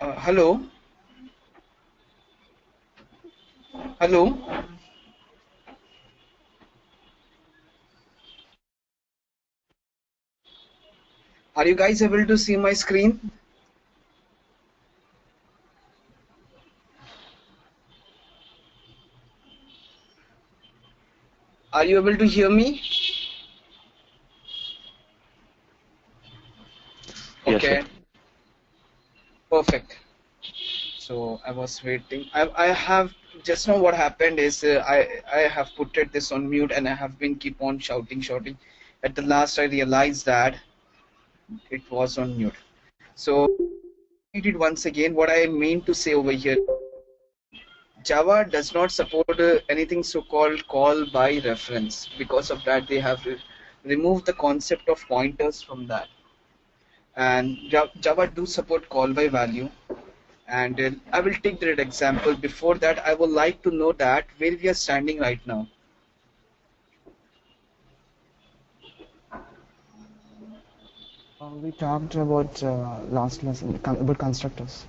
Hello, hello. Are you guys able to see my screen? Are you able to hear me? Yes, sir. Okay, perfect. So I was waiting. I have just now what happened is I have put this on mute and I have been keep on shouting. At the last I realized that it was on mute. So repeat it once again. What I mean to say over here, Java does not support anything so-called call by reference. Because of that, they have removed the concept of pointers from that. And Java do support call by value. And I will take that example. Before that, I would like to know that where we are standing right now. We talked about last lesson about constructors.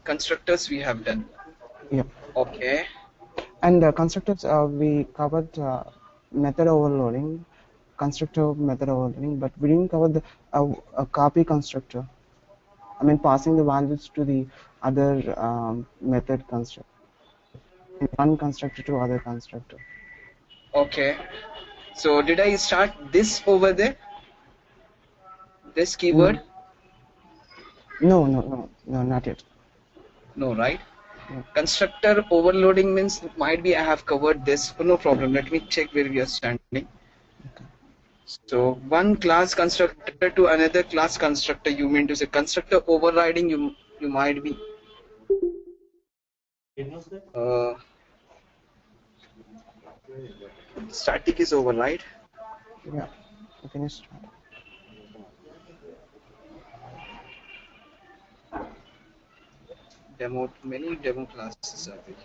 Constructors we have done. Yeah. Okay. And constructors, we covered method overloading, constructor method overloading, but we didn't cover the a copy constructor. I mean, passing the values to the other method constructor, one constructor to other constructor. Okay. So did I start this over there? This keyword? No, not yet. No, right? No. Constructor overloading means might be I have covered this. No problem. Let me check where we are standing. Okay. So one class constructor to another class constructor. You mean to say constructor overriding? You might be. Static is override. Yeah, we finished. Many demo classes are there.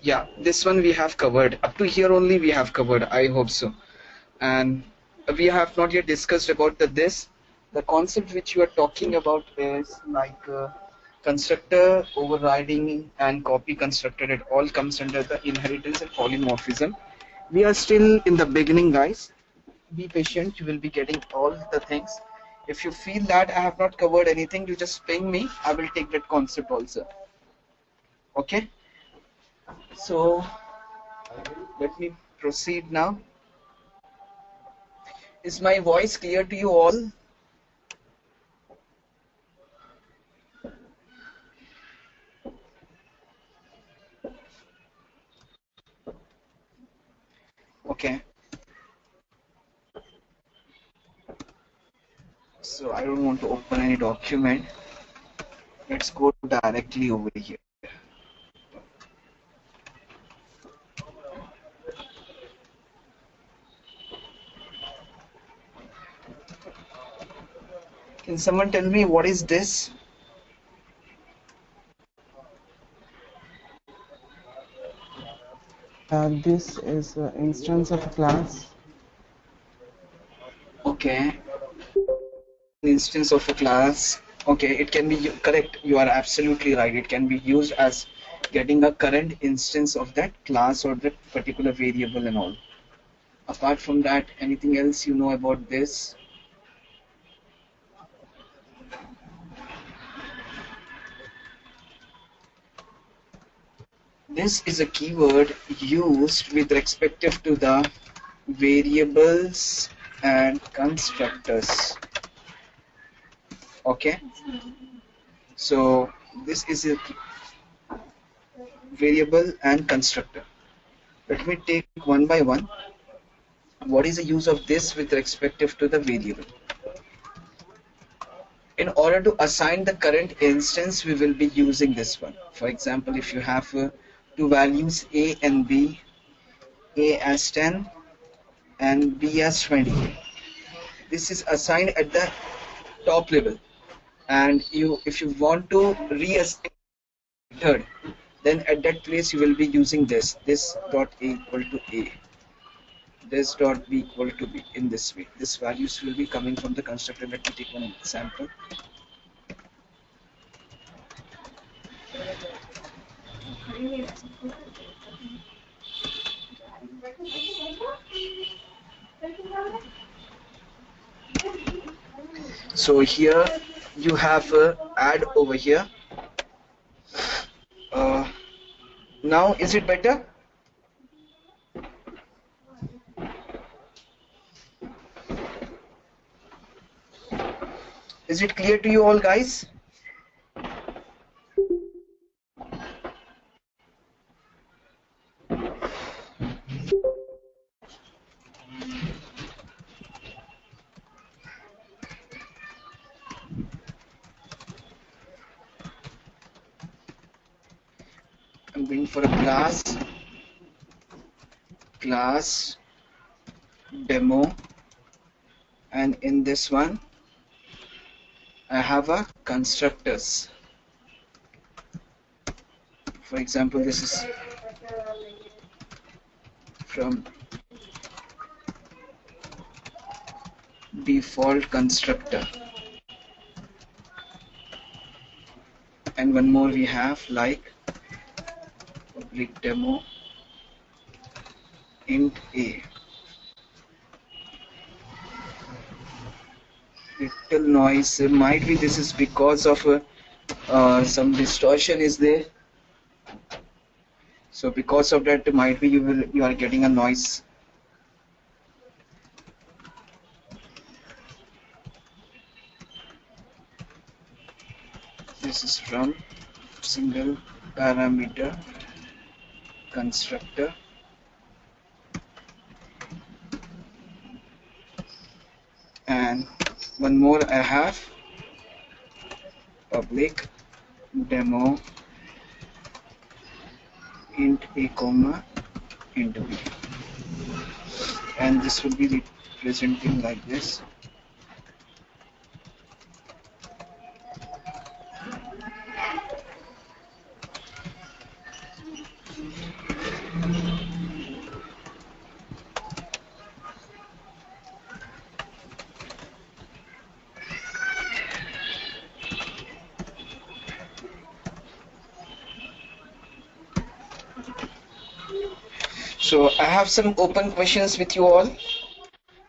Yeah, this one we have covered. Up to here only we have covered. I hope so. And we have not yet discussed about this. The concept which you are talking about is like constructor overriding and copy constructor. It all comes under the inheritance and polymorphism. We are still in the beginning, guys. Be patient. You will be getting all the things. If you feel that I have not covered anything, you just ping me. I will take that concept also. Okay. So let me proceed now. Is my voice clear to you all? Okay. So I don't want to open any document. Let's go directly over here. Can someone tell me what is this? This is an instance of a class. Okay. Instance of a class. Okay, it can be correct. You are absolutely right. It can be used as getting a current instance of that class or that particular variable and all. Apart from that, anything else you know about this? This is a keyword used with respective to the variables and constructors. Okay, so this is a variable and constructor. Let me take one by one. What is the use of this with respective to the variable? In order to assign the current instance, we will be using this one. For example, if you have two values a and b, a as 10 and b as 20, this is assigned at the top level, and if you want to reassign method, then at that place you will be using this dot a equal to a, this dot b equal to b. In this way, this values will be coming from the constructor. Let me take one example. So here you have add over here. uh, Now is it better? Is it clear to you all, guys? I'm going for a class demo, and in this one I have a constructors. For example, this is from default constructor, and one more we have like public demo int a. Little noise, might be this is because of some distortion is there, so because of that might be you are getting a noise. This is from single parameter constructor, and one more I have public demo int a comma int b, and this will be representing like this. So I have some open questions with you all.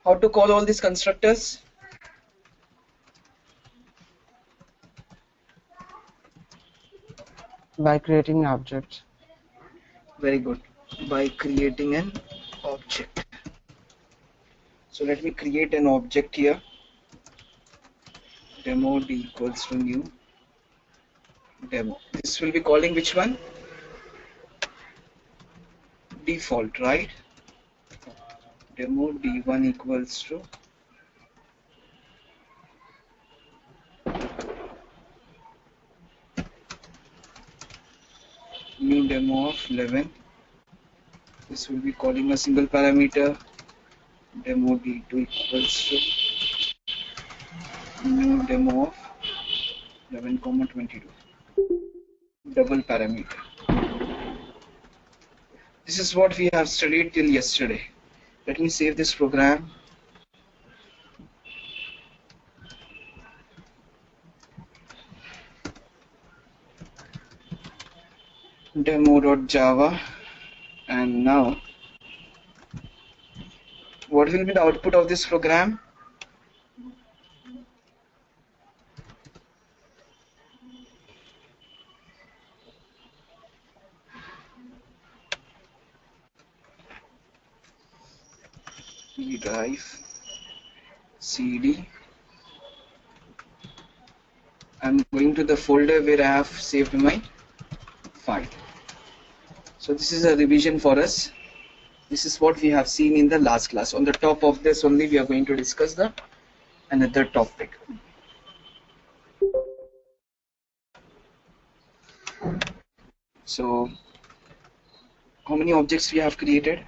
How to call all these constructors? By creating an object. Very good. By creating an object. So let me create an object here. Demo d equals to new demo. This will be calling which one? Default, right? Demo d1 equals to new demo of 11. This will be calling a single parameter. Demo d2 equals to new demo of 11, 22. Double parameter. This is what we have studied till yesterday. Let me save this program. Demo.java, and now what will be the output of this program? E drive cd. I'm going to the folder where I have saved my file. So this is a revision for us. This is what we have seen in the last class. On the top of this only we are going to discuss the another topic. So how many objects we have created?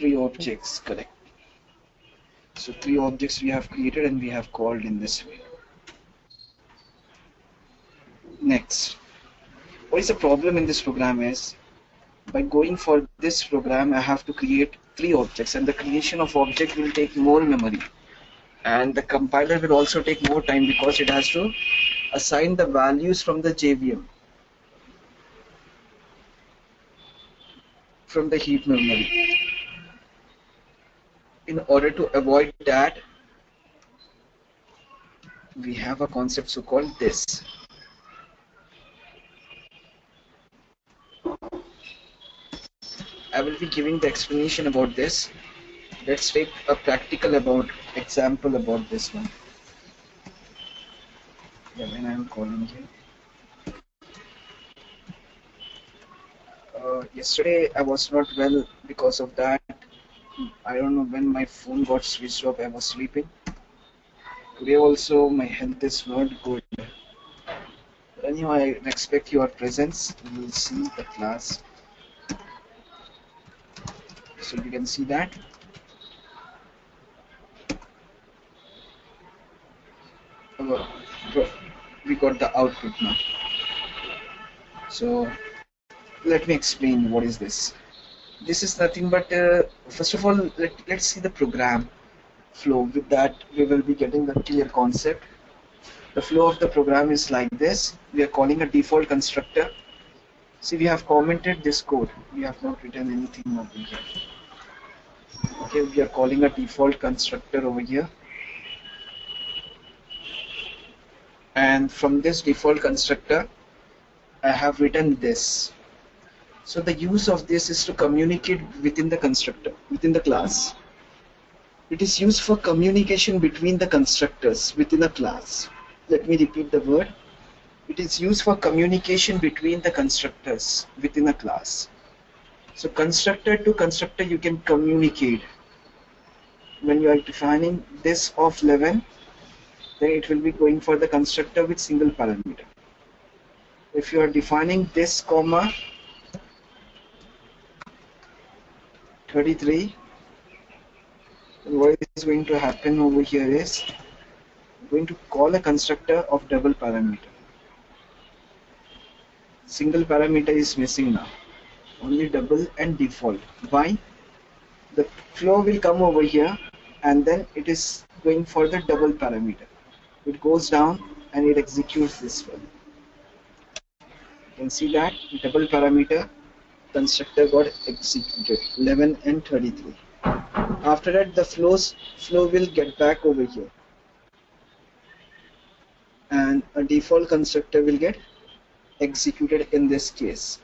Three objects, correct. So three objects we have created and we have called in this way. Next, what is the problem in this program is, by going for this program, I have to create three objects, and the creation of object will take more memory. And the compiler will also take more time because it has to assign the values from the JVM, from the heap memory. In order to avoid that, we have a concept so called this. I will be giving the explanation about this. Let's take a practical example about this one. Yeah, when I am calling here. Yesterday I was not well because of that. I don't know when my phone got switched off. I was sleeping. Today also my health is not good. Anyway, I expect your presence. We will see the class. So you can see that. Uh, we got the output now. So let me explain what is this. This is nothing but first of all, let's see the program flow. With that, we will be getting the clear concept. The flow of the program is like this. We are calling a default constructor. See, we have commented this code. We have not written anything over here. Okay, we are calling a default constructor over here. And from this default constructor, I have written this. So the use of this is to communicate within the constructor, within the class. It is used for communication between the constructors within a class. Let me repeat the word. It is used for communication between the constructors within a class. So constructor to constructor you can communicate. When you are defining this of 11, then it will be going for the constructor with single parameter. If you are defining this comma 33, then what is going to happen over here is going to call a constructor of double parameter. Single parameter is missing now, only double and default. Why? The flow will come over here and then it is going for the double parameter. It goes down and it executes this one. You can see that double parameter constructor got executed, 11 and 33. After that, the flow will get back over here, and a default constructor will get executed in this case.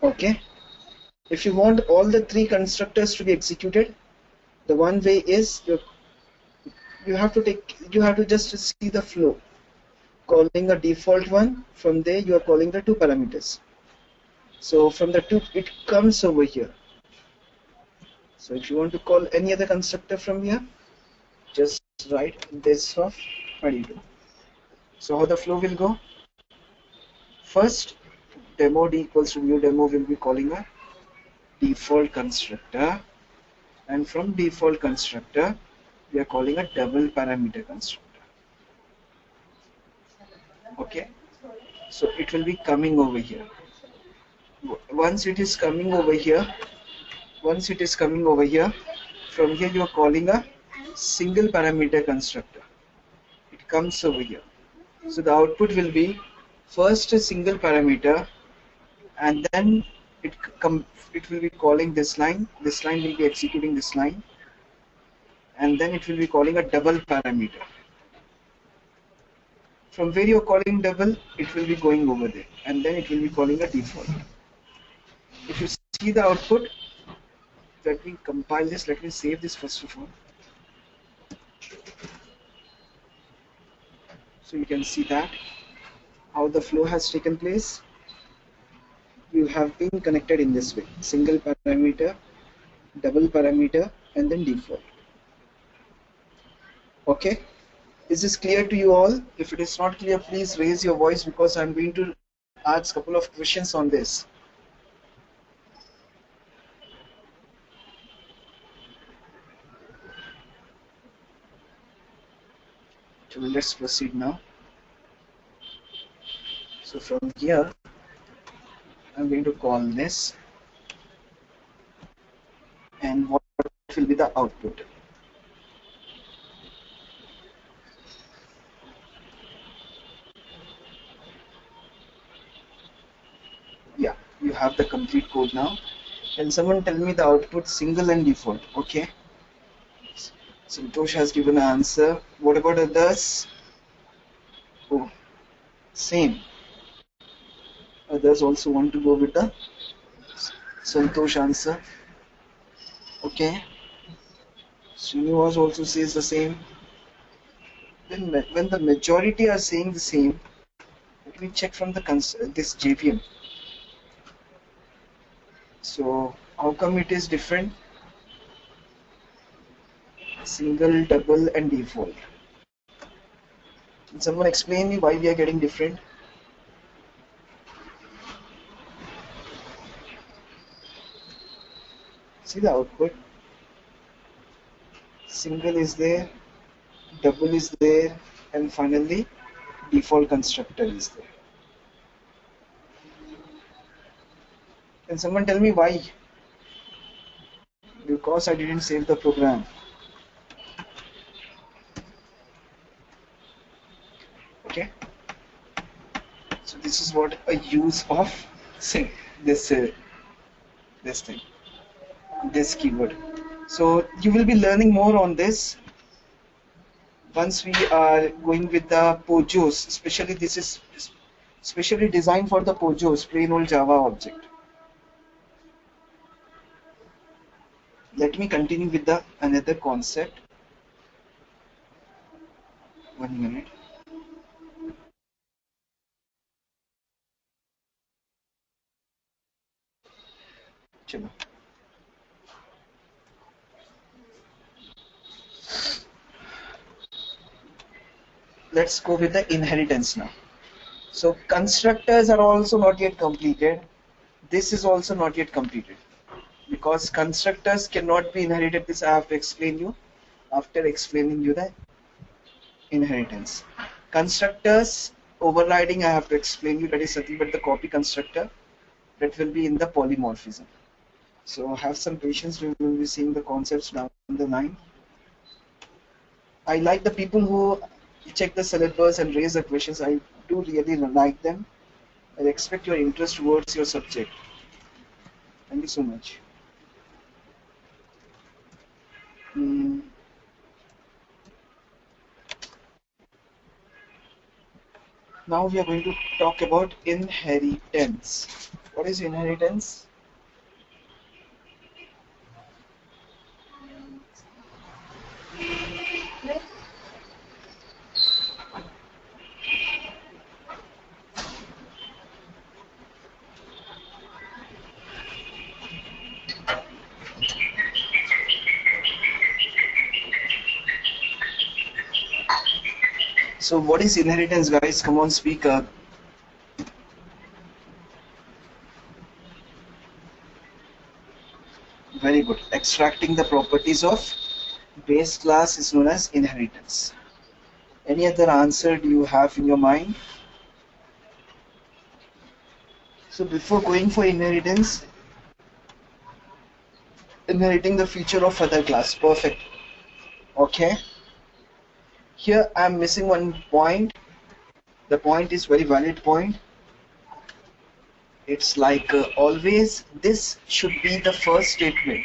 Okay. If you want all the three constructors to be executed, the one way is you have to just see the flow. Calling a default one, from there you are calling the two parameters. So from the two, it comes over here. So if you want to call any other constructor from here, just write this of 22. So how the flow will go? First, demo d equals to new demo will be calling a default constructor, and from default constructor we are calling a double parameter constructor. Okay, so it will be coming over here. Once it is coming over here, from here you are calling a single parameter constructor. It comes over here. So the output will be first a single parameter, and then it will be calling this line. This line will be executing this line, and then it will be calling a double parameter. From where you are calling double, it will be going over there, and then it will be calling a default. If you see the output, let me compile this. Let me save this first of all. So you can see that how the flow has taken place. You have been connected in this way: single parameter, double parameter, and then default. Okay, is this clear to you all? If it is not clear, please raise your voice, because I'm going to ask a couple of questions on this. So let's proceed now. So from here, I'm going to call this, and what will be the output? Yeah, you have the complete code now. Can someone tell me the output single and default? Okay. Santosh has given an answer. What about others? Oh, same. Others also want to go with the Santosh answer. Okay. Srinivas also says the same. Then when the majority are saying the same, let me check from the this JVM. So how come it is different? Single, double, and default. Can someone explain me why we are getting different? See the output. Single is there, double is there, and finally default constructor is there. Can someone tell me why? Because I didn't save the program. Okay. So this is what a use of say this this thing, this keyword. So you will be learning more on this once we are going with the POJOs. Especially this is specially designed for the POJOs, plain old Java object. Let me continue with the another concept. 1 minute. Chalo. Let's go with the inheritance now. So constructors are also not yet completed. This is also not yet completed because constructors cannot be inherited. This I have to explain you after explaining you the inheritance. Constructors overriding I have to explain you, that is nothing but the copy constructor that will be in the polymorphism. So have some patience, we will be seeing the concepts down the line. I like the people who check the syllabus and raise the questions. I do really like them. I expect your interest towards your subject. Thank you so much. Mm. Now we are going to talk about inheritance. What is inheritance? So what is inheritance, guys? Come on, speak up. Very good. Extracting the properties of base class is known as inheritance. Any other answer do you have in your mind? So before going for inheritance, inheriting the feature of other class. Perfect. Okay. Here I'm missing one point. The point is very valid point. It's like always this should be the first statement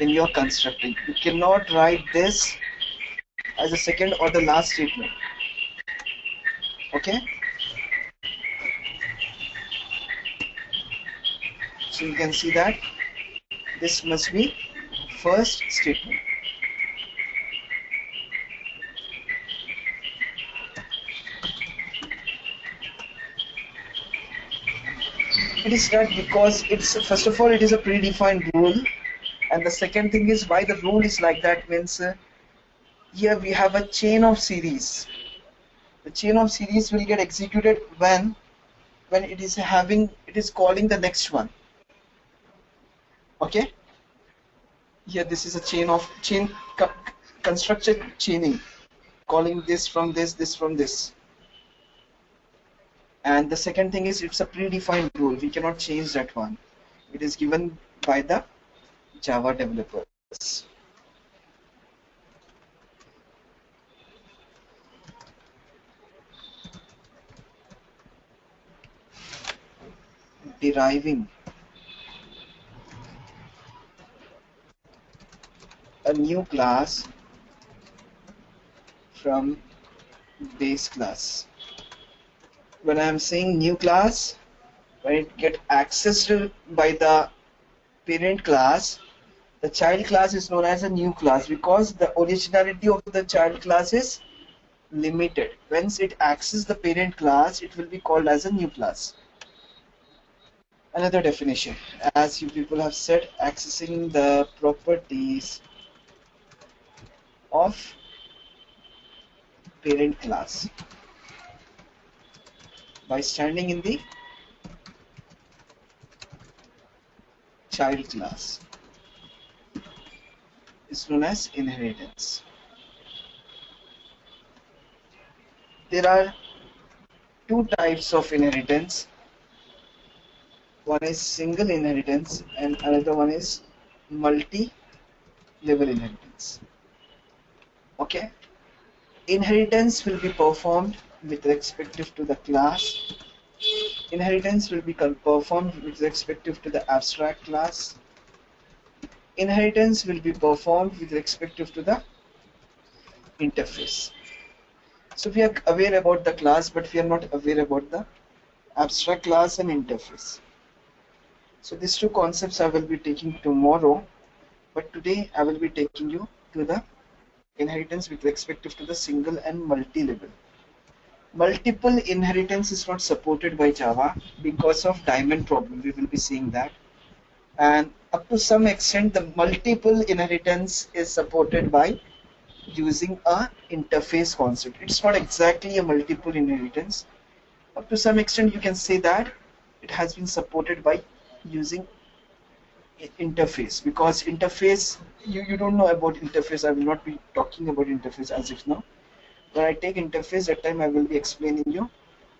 in your constructing. You cannot write this as a second or the last statement. Okay. So you can see that this must be first statement. It is not because it's first of all it is a predefined rule, and the second thing is why the rule is like that means here we have a chain of series. The chain of series will get executed when it is calling the next one. Okay. Here this is a chain constructed chaining. calling this from this from this. And the second thing is it's a predefined rule. We cannot change that one. It is given by the Java developers. Deriving a new class from base class. When I am saying new class, when it get accessed by the parent class, the child class is known as a new class because the originality of the child class is limited. Once it accesses the parent class, it will be called as a new class. Another definition, as you people have said, accessing the properties of parent class by standing in the child class is known as inheritance. There are two types of inheritance. One is single inheritance and another one is multi-level inheritance. Okay, inheritance will be performed with respect to the class. Inheritance will be performed with respect to the abstract class. Inheritance will be performed with respect to the interface. So we are aware about the class, but we are not aware about the abstract class and interface. So these two concepts I will be taking tomorrow, but today I will be taking you to the inheritance with respect to the single and multi-level. Multiple inheritance is not supported by Java because of diamond problem. We will be seeing that. And up to some extent, the multiple inheritance is supported by using a interface concept. It's not exactly a multiple inheritance. Up to some extent, you can say that it has been supported by using interface, because interface, you don't know about interface. I will not be talking about interface as if now. When I take interface, that time I will be explaining you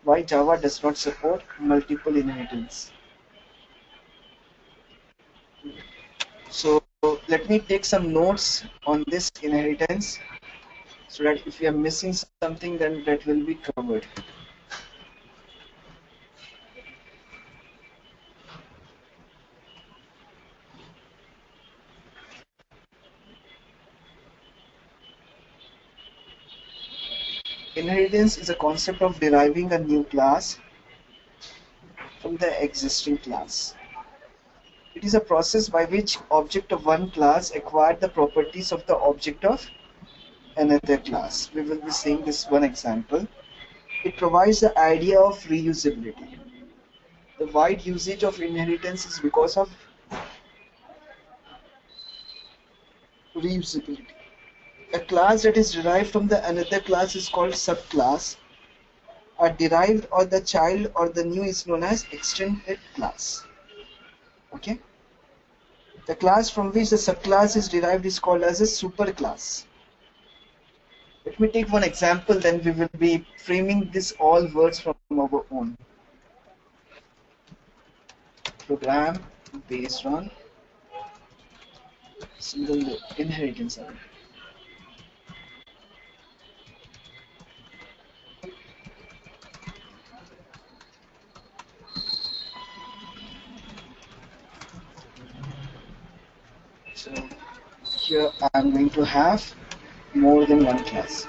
why Java does not support multiple inheritance. So let me take some notes on this inheritance so that if you are missing something, then that will be covered. Inheritance is a concept of deriving a new class from the existing class. It is a process by which object of one class acquire the properties of the object of another class. We will be seeing this one example. It provides the idea of reusability. The wide usage of inheritance is because of reusability. A class that is derived from the another class is called subclass. A derived or the child or the new is known as extended class. Okay. The class from which the subclass is derived is called as a superclass. Let me take one example, then we will be framing this all words from our own. Program based on single inheritance. So here I am going to have more than one class.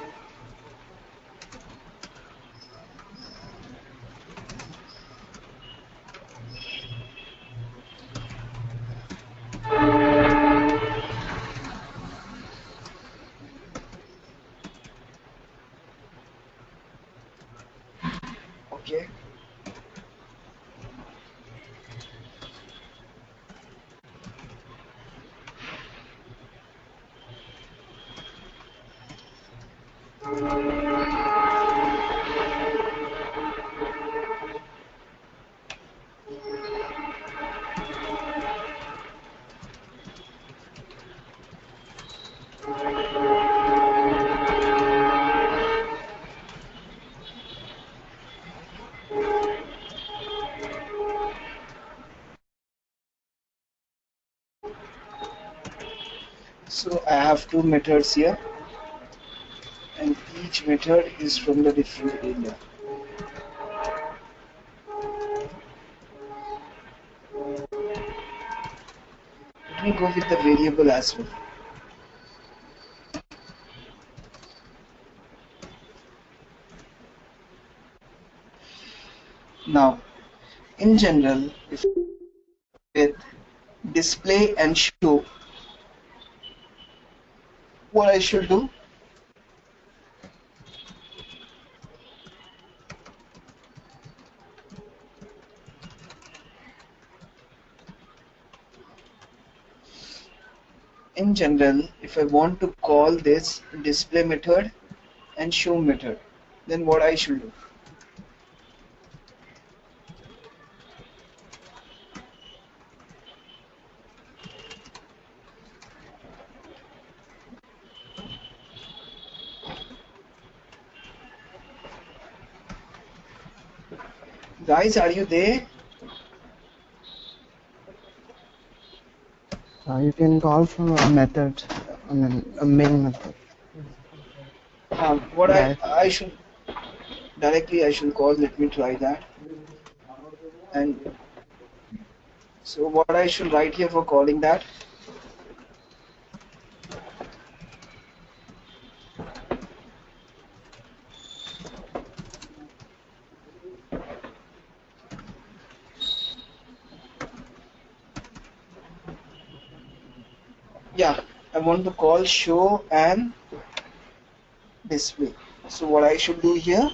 Okay. So I have two methods here, and each method is from the different area. Let me go with the variable as well. Now, in general, if with display and show, what I should do? In general, if I want to call this display method and show method, then what I should do? Guys, are you there? You can call from a method, I mean a main method. What Direct. I should directly I should call. Let me try that. And so what I should write here for calling that? Yeah, I want to call show and display. So what I should do here?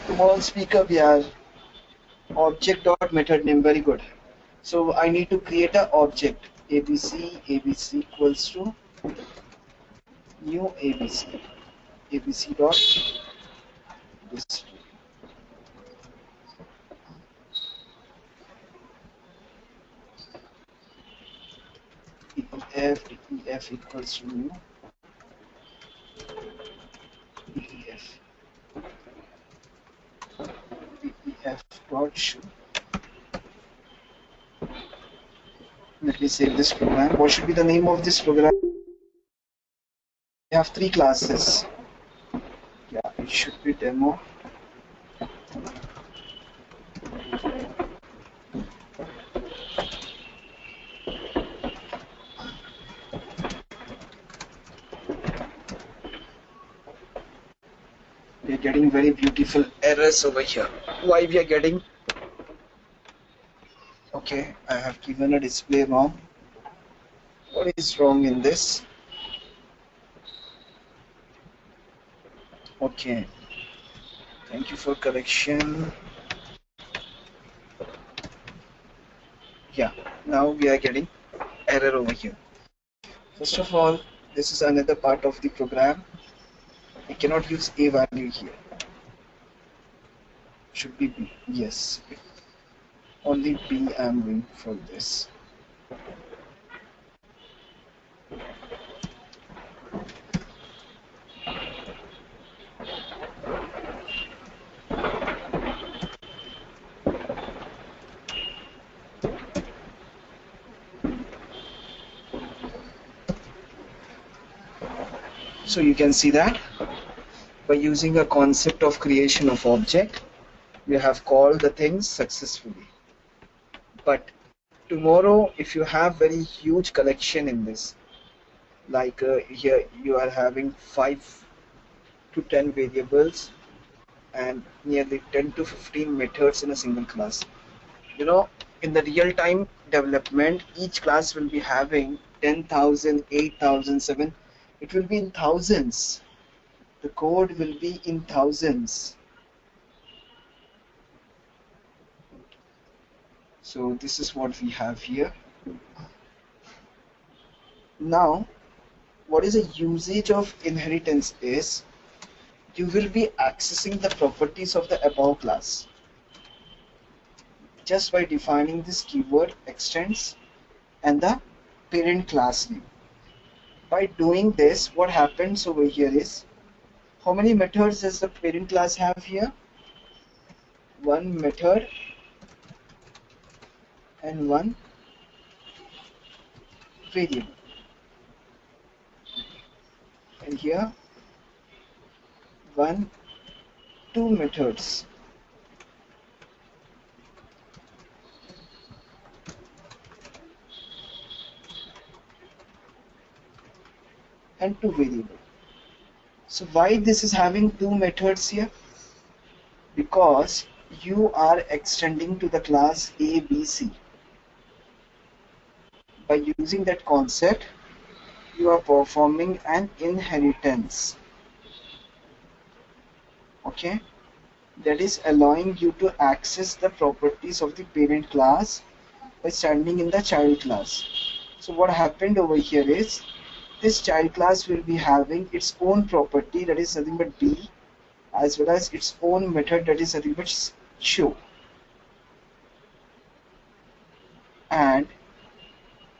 Come on, speak up, yaar. Object dot method name. Very good. So I need to create an object. ABC equals to new ABC dot display. def equals to new def def dot show. Let me save this program. What should be the name of this program? We have three classes. Yeah, it should be demo. We are getting very beautiful errors over here. Why we are getting? Okay, I have given a display wrong. What is wrong in this? Okay, thank you for correction. Yeah, now we are getting error over here. First of all, this is another part of the program. I cannot use a value here. Should be b. Yes, only b I am going for this. So you can see that by using a concept of creation of object, we have called the things successfully. But tomorrow, if you have very huge collection in this, like here you are having 5 to 10 variables and nearly 10 to 15 methods in a single class. You know, in the real-time development, each class will be having 10,000, 8,000, 7. It will be in thousands. The code will be in thousands. So this is what we have here. Now, what is a usage of inheritance is, you will be accessing the properties of the above class just by defining this keyword extends and the parent class name. By doing this, what happens over here is, how many methods does the parent class have here? One method and one variable. And here two methods. And two variable. So why this is having two methods here? Because you are extending to the class A, B, C. By using that concept, you are performing an inheritance. Okay, that is allowing you to access the properties of the parent class by standing in the child class. So what happened over here is this child class will be having its own property, that is nothing but B, as well as its own method, that is nothing but show. And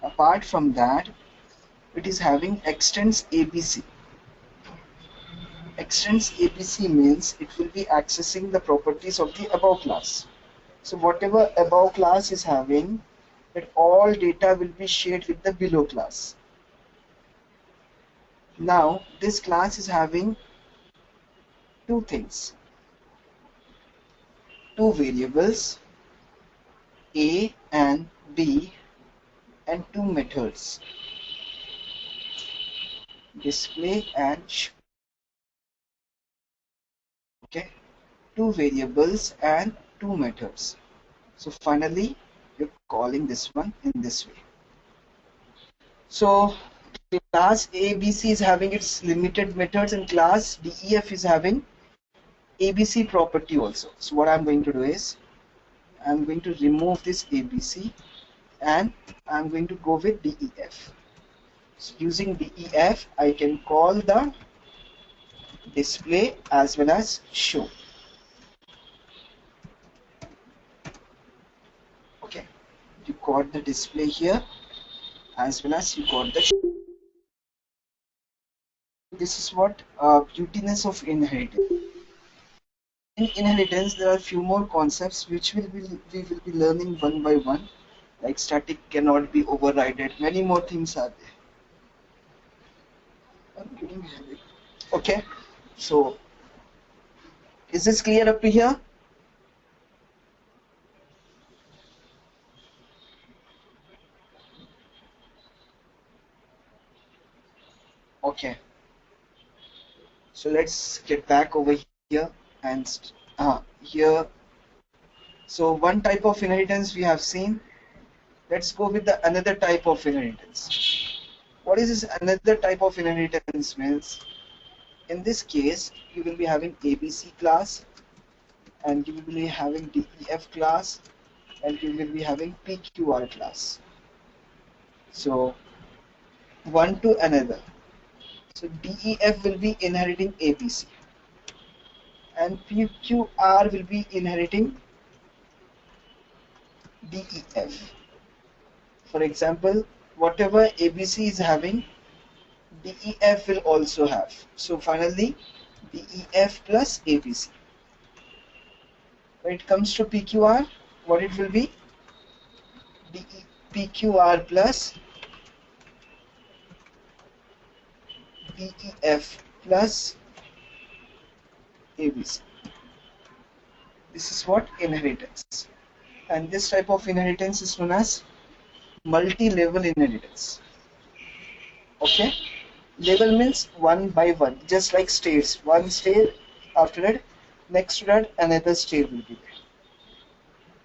apart from that, it is having extends ABC. Extends ABC means it will be accessing the properties of the above class. So whatever above class is having, that all data will be shared with the below class. Now this class is having two things, two variables A and B, and two methods, display and show. Okay, two variables and two methods. So finally you're calling this one in this way. So class ABC is having its limited methods, and class DEF is having ABC property also. So what I'm going to do is I'm going to remove this ABC and I'm going to go with DEF. So using DEF, I can call the display as well as show. Okay, you got the display here as well as you got the show. This is what beautiness of inheritance. In inheritance, there are few more concepts which we will be learning one by one, like static cannot be overridden. Many more things are there. I'm getting heavy. Okay, so is this clear up to here? Okay, so let's get back over here and here. So one type of inheritance we have seen. Let's go with the another type of inheritance. What is this another type of inheritance means? In this case, you will be having ABC class, and you will be having DEF class, and you will be having PQR class. So one to another. So DEF will be inheriting ABC, and PQR will be inheriting DEF. For example, whatever ABC is having, DEF will also have. So finally, DEF plus ABC. When it comes to PQR, what it will be? PQR plus DEF plus ABC. This is what inheritance. And this type of inheritance is known as multi-level inheritance. Okay? Level means one by one, just like states. One state, after that, next to that, another state will be there.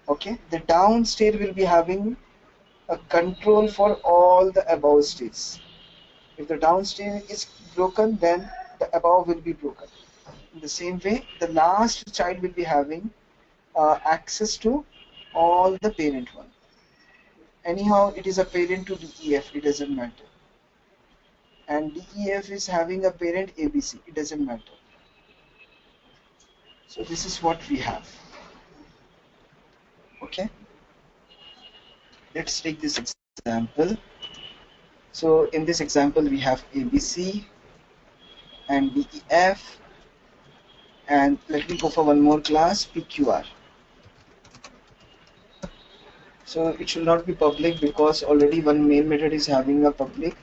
Okay? The down state will be having a control for all the above states. If the down state is broken, then the above will be broken. In the same way, the last child will be having access to all the parent one. Anyhow, it is a parent to DEF, it doesn't matter. And DEF is having a parent ABC, it doesn't matter. So this is what we have. Okay, let's take this example. So in this example, we have ABC and DEF, and let me go for one more class, PQR. So it should not be public because already one main method is having a public.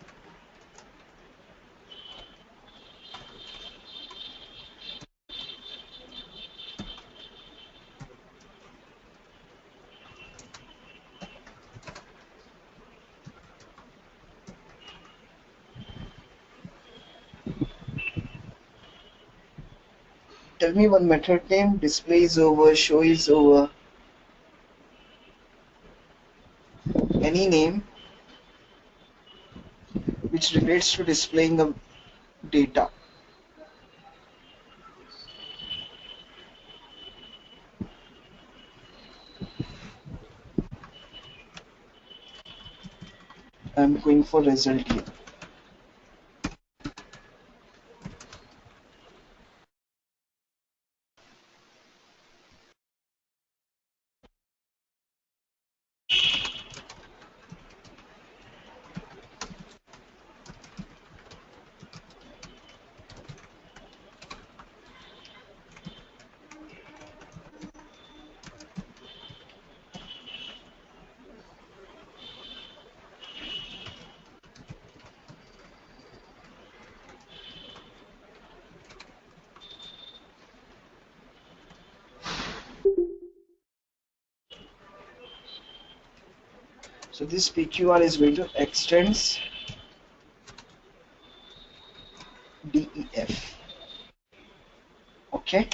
Tell me one method name. Display is over, show is over. Any name which relates to displaying the data. I'm going for result here. So this PQR is going to extends DEF. Okay.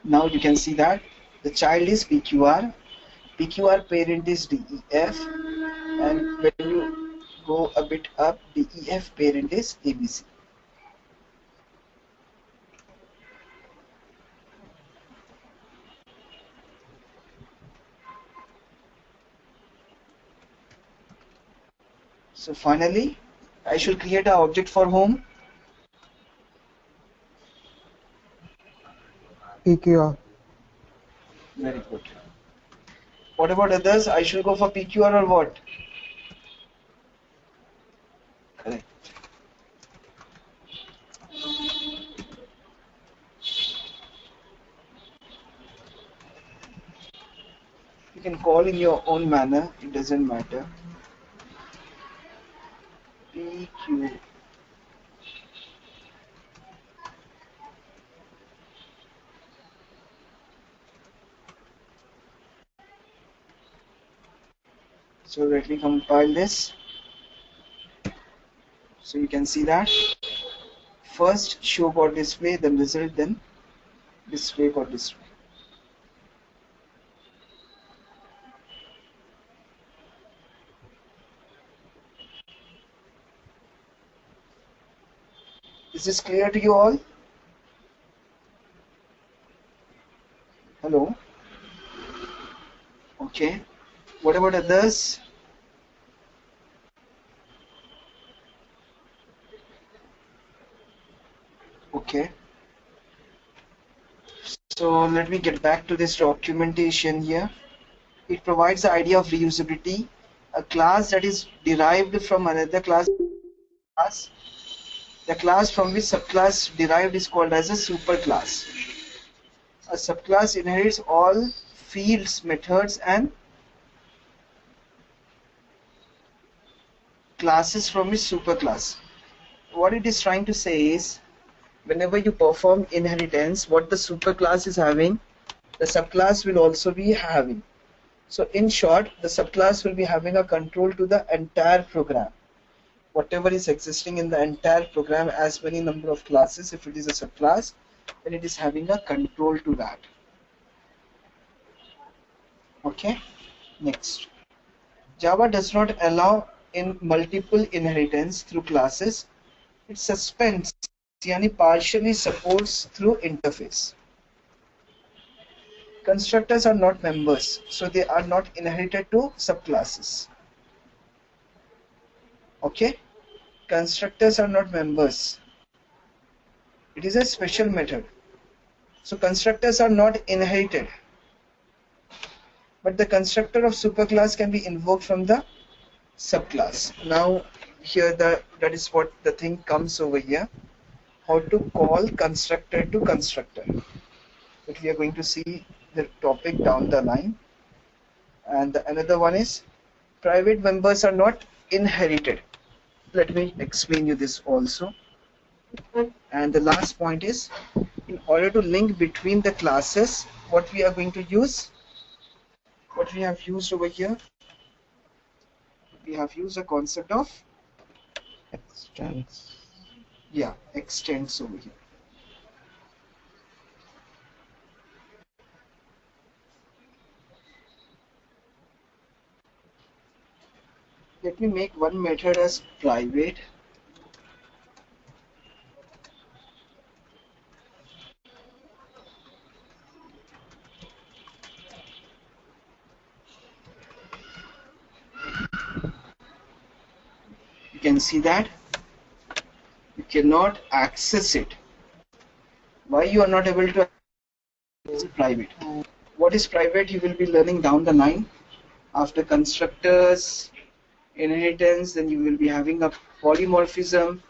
Now you can see that the child is PQR, PQR parent is DEF, and when you go a bit up, DEF parent is ABC. So finally, I should create an object for whom? PQR. Very good. What about others? I should go for PQR or what? Correct. You can call in your own manner, it doesn't matter. PQ. So let me compile this. So you can see that first show got display, then result, then display got display. Is this clear to you all? Hello? Okay. What about others? Okay. So let me get back to this documentation here. It provides the idea of reusability. A class that is derived from another class. The class from which subclass derived is called as a superclass. A subclass inherits all fields, methods, and classes from its superclass. What it is trying to say is, whenever you perform inheritance, what the superclass is having, the subclass will also be having. So in short, the subclass will be having a control to the entire program. Whatever is existing in the entire program as many number of classes, if it is a subclass, then it is having a control to that. Okay, next. Java does not allow in multiple inheritance through classes. It suspends, yani partially supports through interface. Constructors are not members, so they are not inherited to subclasses. Okay, constructors are not members. It is a special method. So constructors are not inherited, but the constructor of superclass can be invoked from the subclass. Now here that is what the thing comes over here. How to call constructor to constructor. But we are going to see the topic down the line. And the another one is private members are not inherited. Let me explain you this also. And the last point is, in order to link between the classes, what we are going to use, what we have used over here, we have used a concept of, Extends. yeah, extends over here. Let me make one method as private. You can see that you cannot access it. Why you are not able to access it? Private? What is private? You will be learning down the line. After constructors, inheritance, then you will be having a polymorphism,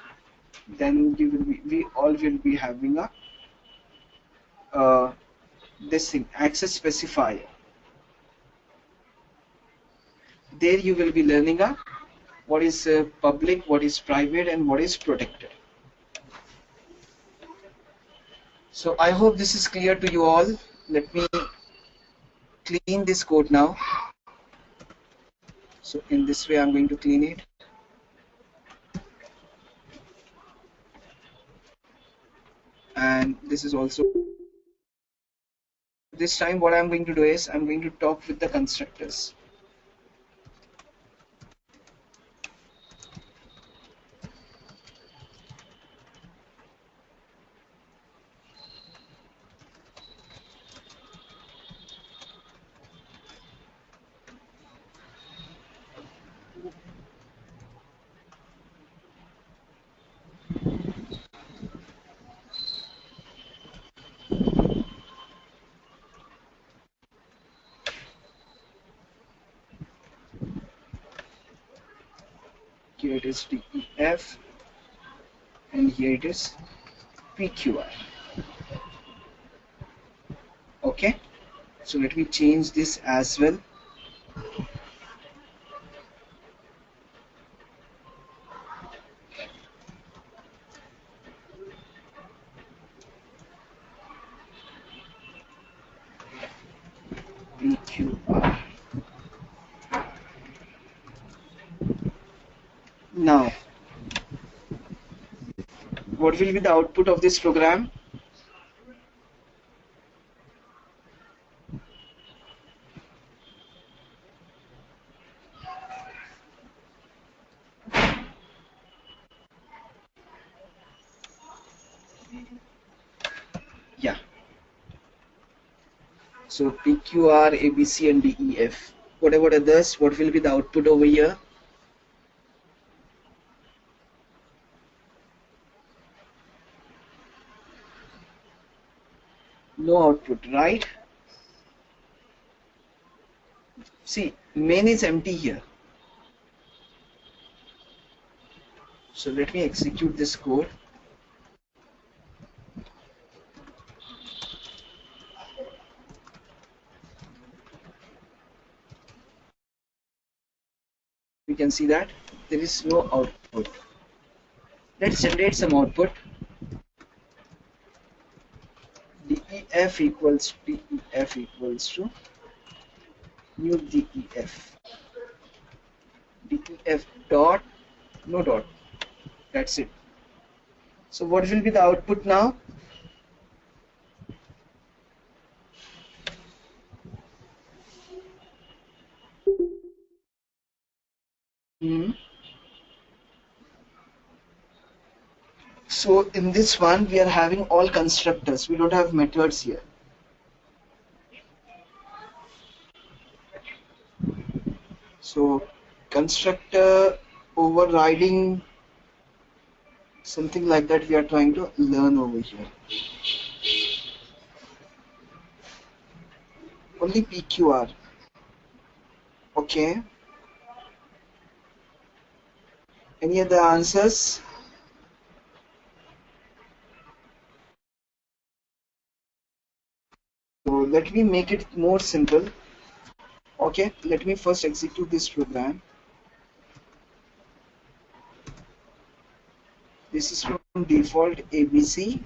then you will be, we all will be having a this thing, access specifier. There you will be learning a what is public, what is private, and what is protected. So I hope this is clear to you all. Let me clean this code now. So in this way I'm going to clean it. And this is also, this time what I'm going to do is I'm going to talk with the constructors. Here it is DEF, and here it is PQR. Okay, so let me change this as well. PQR. Now, what will be the output of this program? Yeah. So PQR, ABC, and DEF. What about others? What will be the output over here? No output, right? See, main is empty here. So let me execute this code. We can see that there is no output. Let's generate some output. DEF equals to new DEF. DEF dot, no dot. That's it. So what will be the output now? Hmm. So in this one, we are having all constructors. We don't have methods here. So constructor overriding, something like that we are trying to learn over here. Only PQR. Okay. Any other answers? So let me make it more simple. Okay, let me first execute this program. This is from default ABC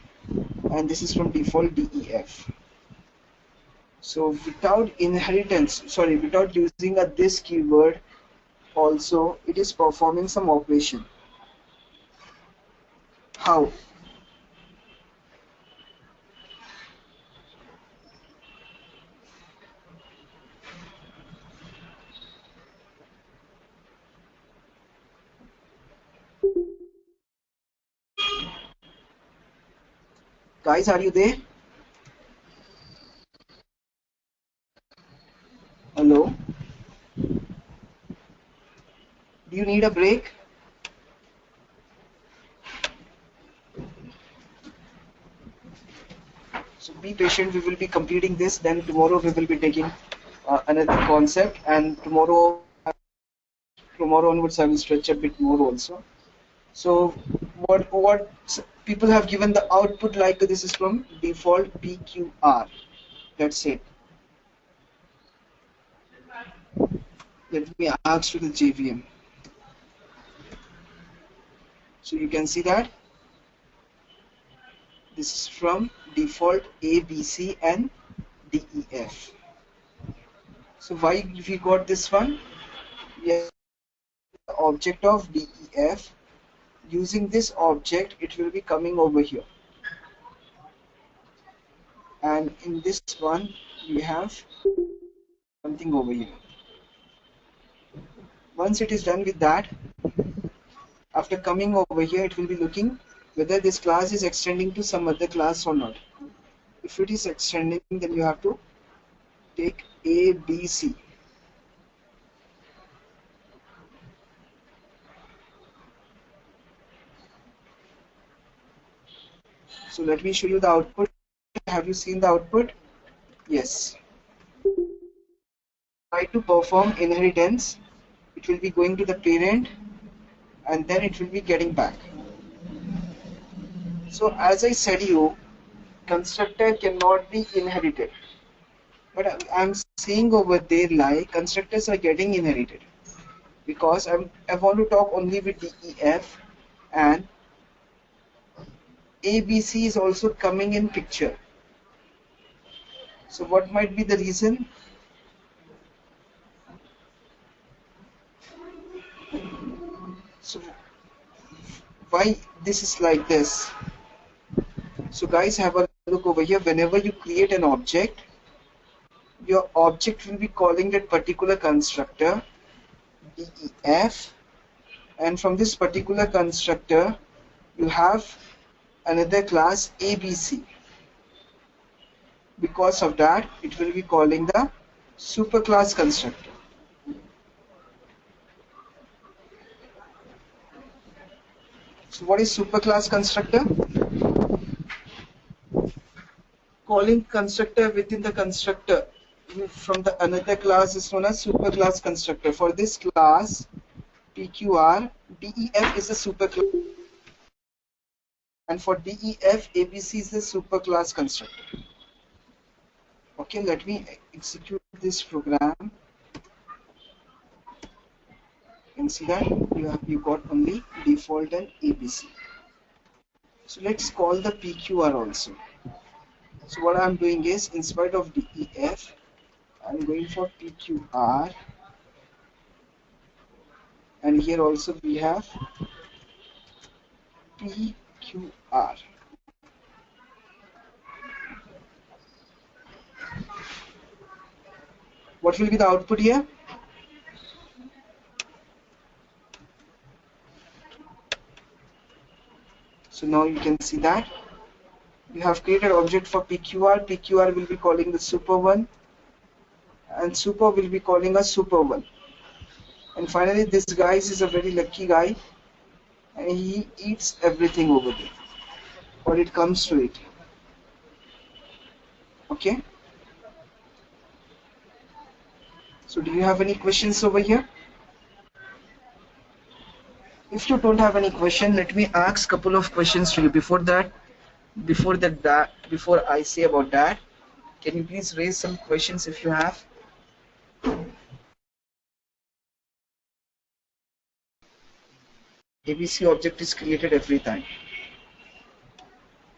and this is from default DEF. So without inheritance, sorry, without using a this keyword, also it is performing some operation. How? Guys, are you there? Hello? Do you need a break? So be patient, we will be completing this, then tomorrow we will be taking another concept, and tomorrow onwards I will stretch a bit more also. So what people have given the output like this is from default PQR. That's it. Let me ask to the JVM. So you can see that this is from default A, B, C and D, E, F. So why we got this one? We have the object of D, E, F. Using this object, it will be coming over here. And in this one, we have something over here. Once it is done with that, after coming over here, it will be looking whether this class is extending to some other class or not. If it is extending, then you have to take A, B, C. So let me show you the output. Have you seen the output? Yes. Try to perform inheritance. It will be going to the parent and then it will be getting back. So as I said you, constructor cannot be inherited. But I'm saying over there like constructors are getting inherited. Because I want to talk only with DEF and ABC is also coming in picture. So what might be the reason? So why this is like this? So guys, have a look over here. Whenever you create an object, your object will be calling that particular constructor DEF, and from this particular constructor you have another class ABC. Because of that, it will be calling the superclass constructor. So what is superclass constructor? Calling constructor within the constructor from the another class is known as superclass constructor. For this class PQR, DEF is a superclass, and for DEF, ABC is the superclass constructor. Okay, let me execute this program. You can see that you got only default and ABC. So let's call the PQR also. So what I'm doing is, in spite of DEF, I'm going for PQR, and here also we have PQR. What will be the output here? So now you can see that you have created object for PQR. PQR will be calling the super one, and super will be calling a super one. And finally, this guy is a very lucky guy, and he eats everything over there, or it comes to it. Okay. So do you have any questions over here? If you don't have any question, let me ask couple of questions to you. Before I say about that, can you please raise some questions if you have? ABC object is created every time.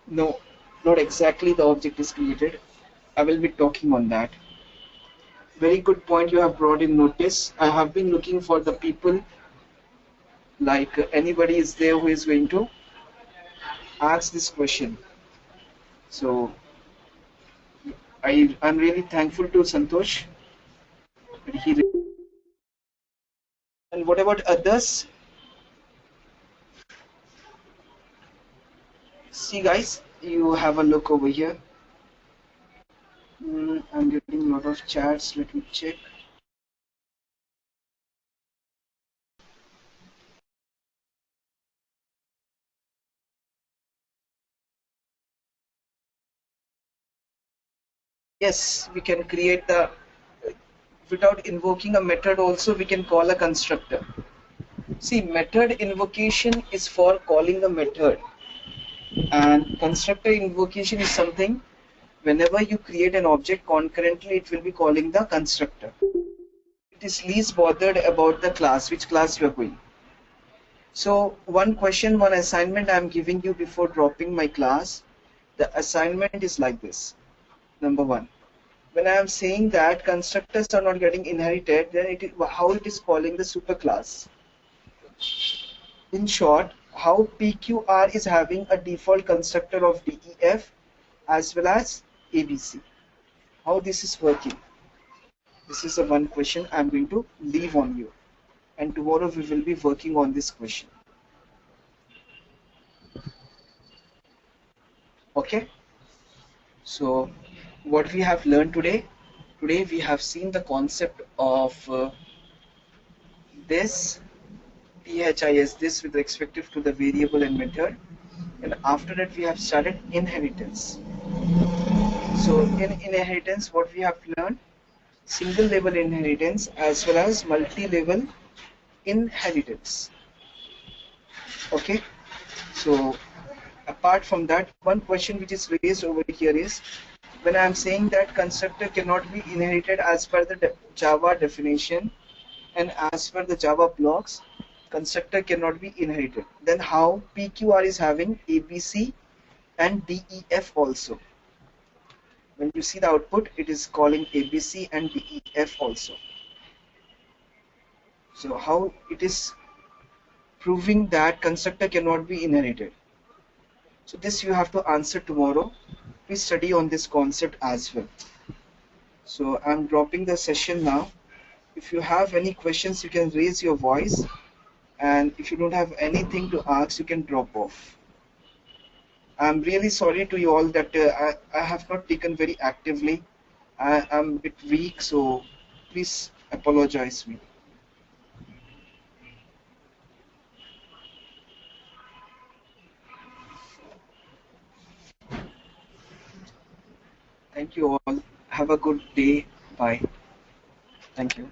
No, not exactly the object is created. I will be talking on that. Very good point you have brought in notice. I have been looking for the people, like anybody is there who is going to ask this question. So I'm really thankful to Santosh. That he and what about others? See guys, you have a look over here. I'm getting a lot of chats. Let me check. Yes, we can create the without invoking a method also we can call a constructor. See, method invocation is for calling a method, and constructor invocation is something whenever you create an object concurrently it will be calling the constructor. It is least bothered about the class, which class you are going. So one question, one assignment I am giving you before dropping my class. The assignment is like this. Number one, when I am saying that constructors are not getting inherited, then how it is calling the superclass. In short, how PQR is having a default constructor of DEF as well as ABC. How this is working. This is the one question I'm going to leave on you. And tomorrow we will be working on this question. Okay? So what we have learned today? Today we have seen the concept of this PHIS, this with respect to the variable and method. And after that we have started inheritance. So in inheritance what we have learned? Single level inheritance as well as multi-level inheritance. Okay, so apart from that, one question which is raised over here is when I am saying that constructor cannot be inherited as per the Java definition and as per the Java blocks, constructor cannot be inherited. Then how PQR is having ABC and DEF also? When you see the output, it is calling ABC and DEF also. So how it is proving that constructor cannot be inherited? So this you have to answer tomorrow. Please study on this concept as well. So I'm dropping the session now. If you have any questions, you can raise your voice. And if you don't have anything to ask, you can drop off. I'm really sorry to you all that I have not taken very actively. I'm a bit weak, so please apologize me. Thank you all. Have a good day. Bye. Thank you.